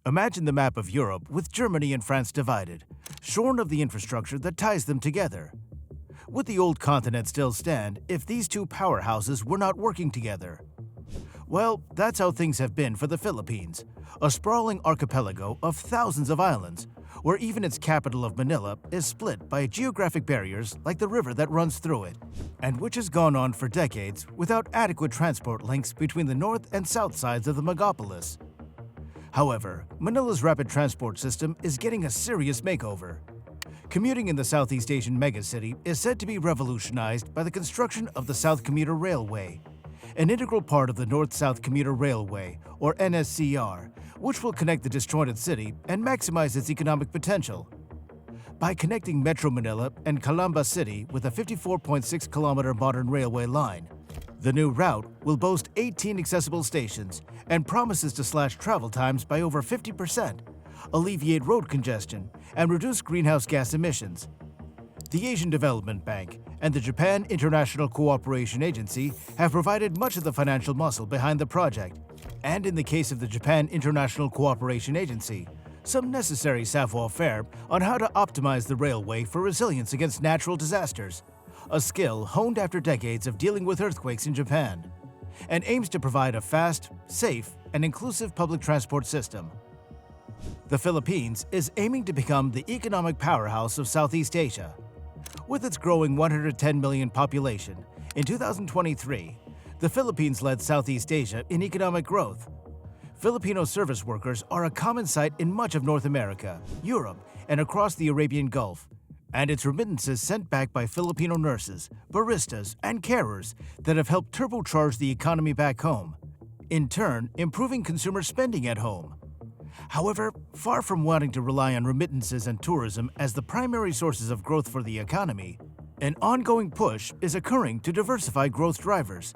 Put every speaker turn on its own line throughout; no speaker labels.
Imagine the map of Europe with Germany and France divided, shorn of the infrastructure that ties them together. Would the old continent still stand if these two powerhouses were not working together? Well, that's how things have been for the Philippines, a sprawling archipelago of thousands of islands, where even its capital of Manila is split by geographic barriers like the river that runs through it, and which has gone on for decades without adequate transport links between the north and south sides of the megapolis. However, Manila's rapid transport system is getting a serious makeover. Commuting in the Southeast Asian megacity is said to be revolutionized by the construction of the South Commuter Railway, an integral part of the North-South Commuter Railway, or NSCR, which will connect the disjointed city and maximize its economic potential. By connecting Metro Manila and Calamba City with a 54.6-kilometer modern railway line, the new route will boast 18 accessible stations and promises to slash travel times by over 50%, alleviate road congestion, and reduce greenhouse gas emissions. The Asian Development Bank and the Japan International Cooperation Agency have provided much of the financial muscle behind the project, and in the case of the Japan International Cooperation Agency, some necessary savoir-faire on how to optimize the railway for resilience against natural disasters, a skill honed after decades of dealing with earthquakes in Japan, and aims to provide a fast, safe, and inclusive public transport system. The Philippines is aiming to become the economic powerhouse of Southeast Asia. With its growing 110 million population, in 2023, the Philippines led Southeast Asia in economic growth. Filipino service workers are a common sight in much of North America, Europe, and across the Arabian Gulf, and its remittances sent back by Filipino nurses, baristas, and carers that have helped turbocharge the economy back home, in turn improving consumer spending at home. However, far from wanting to rely on remittances and tourism as the primary sources of growth for the economy, an ongoing push is occurring to diversify growth drivers.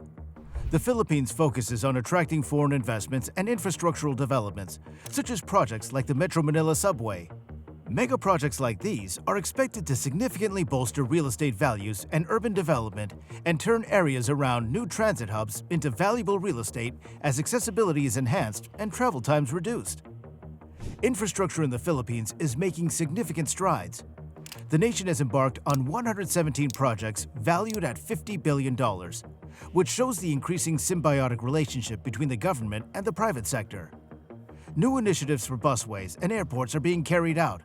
The Philippines focuses on attracting foreign investments and infrastructural developments, such as projects like the Metro Manila Subway. Megaprojects like these are expected to significantly bolster real estate values and urban development and turn areas around new transit hubs into valuable real estate as accessibility is enhanced and travel times reduced. Infrastructure in the Philippines is making significant strides. The nation has embarked on 117 projects valued at $50 billion, which shows the increasing symbiotic relationship between the government and the private sector. New initiatives for busways and airports are being carried out,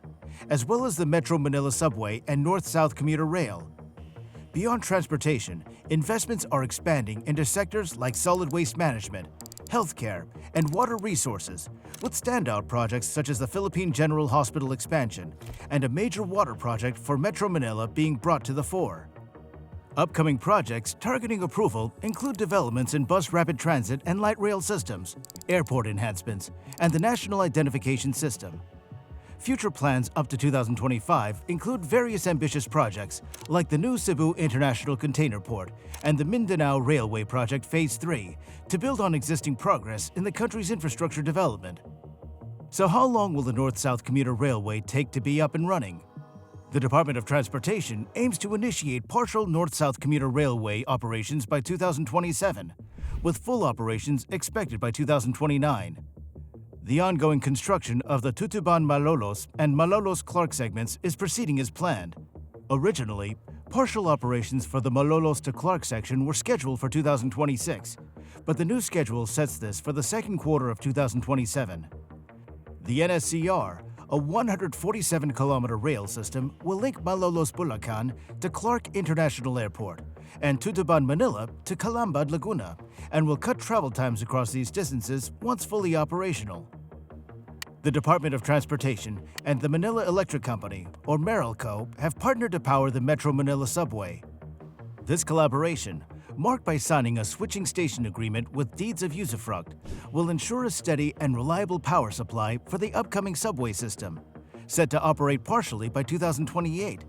as well as the Metro Manila Subway and North-South Commuter Rail. Beyond transportation, investments are expanding into sectors like solid waste management, healthcare, and water resources, with standout projects such as the Philippine General Hospital expansion and a major water project for Metro Manila being brought to the fore. Upcoming projects targeting approval include developments in bus rapid transit and light rail systems, airport enhancements, and the National Identification System. Future plans up to 2025 include various ambitious projects like the new Cebu International Container Port and the Mindanao Railway Project Phase 3 to build on existing progress in the country's infrastructure development. So how long will the North-South Commuter Railway take to be up and running? The Department of Transportation aims to initiate partial North-South Commuter Railway operations by 2027, with full operations expected by 2029. The ongoing construction of the Tutuban-Malolos and Malolos-Clark segments is proceeding as planned. Originally, partial operations for the Malolos to Clark section were scheduled for 2026, but the new schedule sets this for the second quarter of 2027. The NSCR, a 147-kilometer rail system, will link Malolos-Bulacan to Clark International Airport and Tutuban, Manila to Calamba, Laguna, and will cut travel times across these distances once fully operational. The Department of Transportation and the Manila Electric Company, or Meralco, have partnered to power the Metro Manila Subway. This collaboration, marked by signing a switching station agreement with deeds of usufruct, will ensure a steady and reliable power supply for the upcoming subway system, set to operate partially by 2028.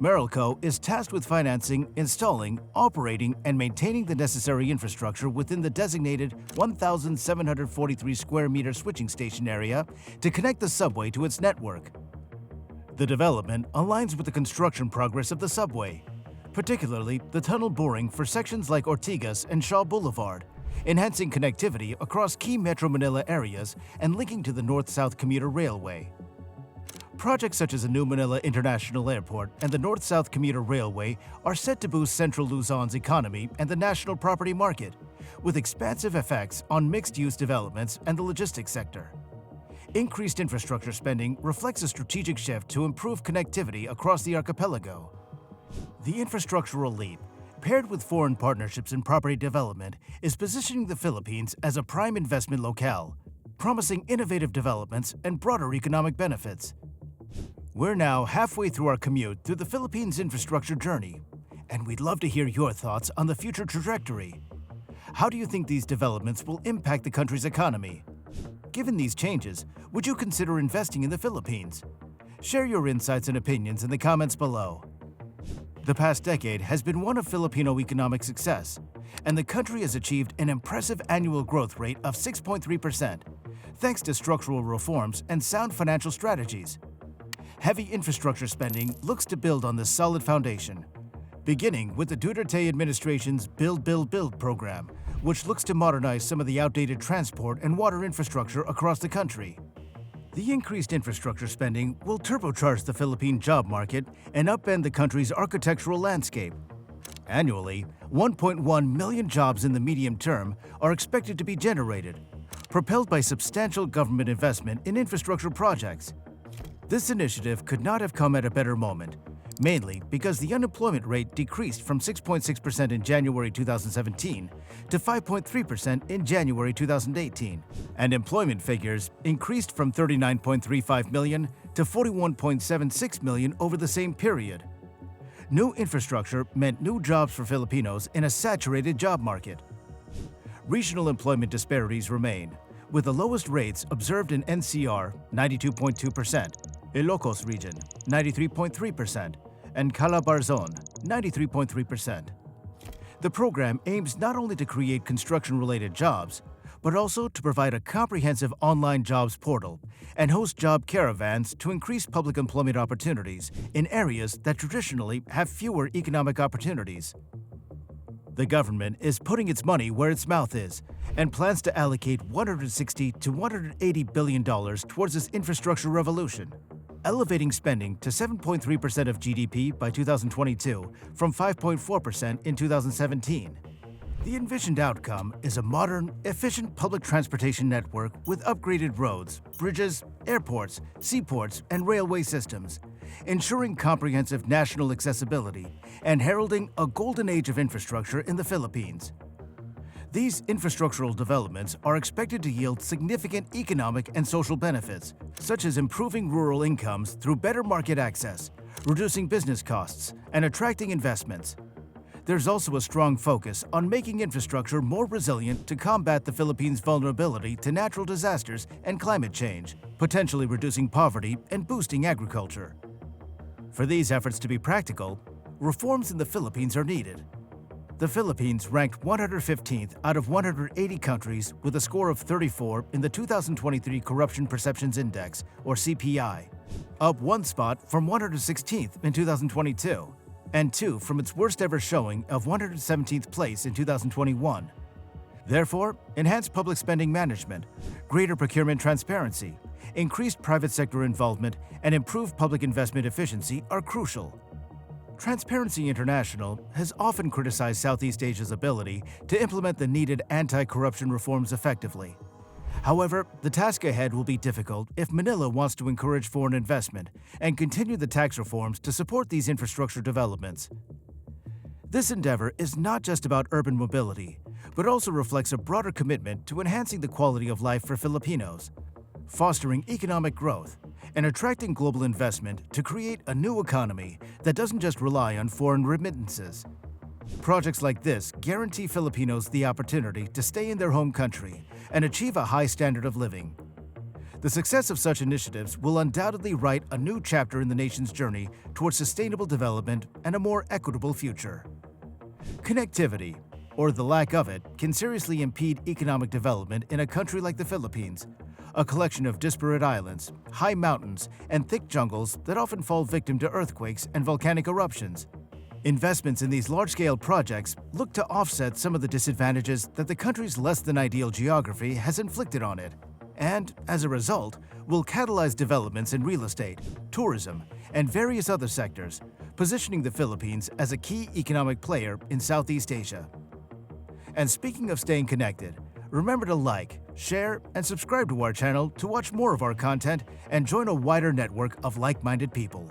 Meralco is tasked with financing, installing, operating, and maintaining the necessary infrastructure within the designated 1,743 square meter switching station area to connect the subway to its network. The development aligns with the construction progress of the subway, particularly the tunnel boring for sections like Ortigas and Shaw Boulevard, enhancing connectivity across key Metro Manila areas and linking to the North-South Commuter Railway. Projects such as the New Manila International Airport and the North-South Commuter Railway are set to boost Central Luzon's economy and the national property market, with expansive effects on mixed-use developments and the logistics sector. Increased infrastructure spending reflects a strategic shift to improve connectivity across the archipelago. The infrastructural leap, paired with foreign partnerships in property development, is positioning the Philippines as a prime investment locale, promising innovative developments and broader economic benefits. We're now halfway through our commute through the Philippines' infrastructure journey, and we'd love to hear your thoughts on the future trajectory. How do you think these developments will impact the country's economy? Given these changes, would you consider investing in the Philippines? Share your insights and opinions in the comments below. The past decade has been one of Filipino economic success, and the country has achieved an impressive annual growth rate of 6.3%, thanks to structural reforms and sound financial strategies. Heavy infrastructure spending looks to build on this solid foundation, beginning with the Duterte administration's Build, Build, Build program, which looks to modernize some of the outdated transport and water infrastructure across the country. The increased infrastructure spending will turbocharge the Philippine job market and upend the country's architectural landscape. Annually, 1.1 million jobs in the medium term are expected to be generated, propelled by substantial government investment in infrastructure projects. This initiative could not have come at a better moment, mainly because the unemployment rate decreased from 6.6% in January 2017 to 5.3% in January 2018, and employment figures increased from 39.35 million to 41.76 million over the same period. New infrastructure meant new jobs for Filipinos in a saturated job market. Regional employment disparities remain, with the lowest rates observed in NCR, 92.2%, Ilocos region, 93.3%, and Calabarzon, 93.3%. The program aims not only to create construction-related jobs, but also to provide a comprehensive online jobs portal and host job caravans to increase public employment opportunities in areas that traditionally have fewer economic opportunities. The government is putting its money where its mouth is and plans to allocate $160 to $180 billion towards this infrastructure revolution, elevating spending to 7.3% of GDP by 2022 from 5.4% in 2017. The envisioned outcome is a modern, efficient public transportation network with upgraded roads, bridges, airports, seaports, and railway systems, ensuring comprehensive national accessibility and heralding a golden age of infrastructure in the Philippines. These infrastructural developments are expected to yield significant economic and social benefits, such as improving rural incomes through better market access, reducing business costs, and attracting investments. There's also a strong focus on making infrastructure more resilient to combat the Philippines' vulnerability to natural disasters and climate change, potentially reducing poverty and boosting agriculture. For these efforts to be practical, reforms in the Philippines are needed. The Philippines ranked 115th out of 180 countries with a score of 34 in the 2023 Corruption Perceptions Index, or CPI, up one spot from 116th in 2022, and two from its worst-ever showing of 117th place in 2021. Therefore, enhanced public spending management, greater procurement transparency, increased private sector involvement, and improved public investment efficiency are crucial. Transparency International has often criticized Southeast Asia's ability to implement the needed anti-corruption reforms effectively. However, the task ahead will be difficult if Manila wants to encourage foreign investment and continue the tax reforms to support these infrastructure developments. This endeavor is not just about urban mobility, but also reflects a broader commitment to enhancing the quality of life for Filipinos, fostering economic growth, and attracting global investment to create a new economy that doesn't just rely on foreign remittances. Projects like this guarantee Filipinos the opportunity to stay in their home country and achieve a high standard of living. The success of such initiatives will undoubtedly write a new chapter in the nation's journey towards sustainable development and a more equitable future. Connectivity, or the lack of it, can seriously impede economic development in a country like the Philippines, a collection of disparate islands, high mountains, and thick jungles that often fall victim to earthquakes and volcanic eruptions. Investments in these large-scale projects look to offset some of the disadvantages that the country's less-than-ideal geography has inflicted on it, and, as a result, will catalyze developments in real estate, tourism, and various other sectors, positioning the Philippines as a key economic player in Southeast Asia. And speaking of staying connected, remember to like, share, and subscribe to our channel to watch more of our content and join a wider network of like-minded people.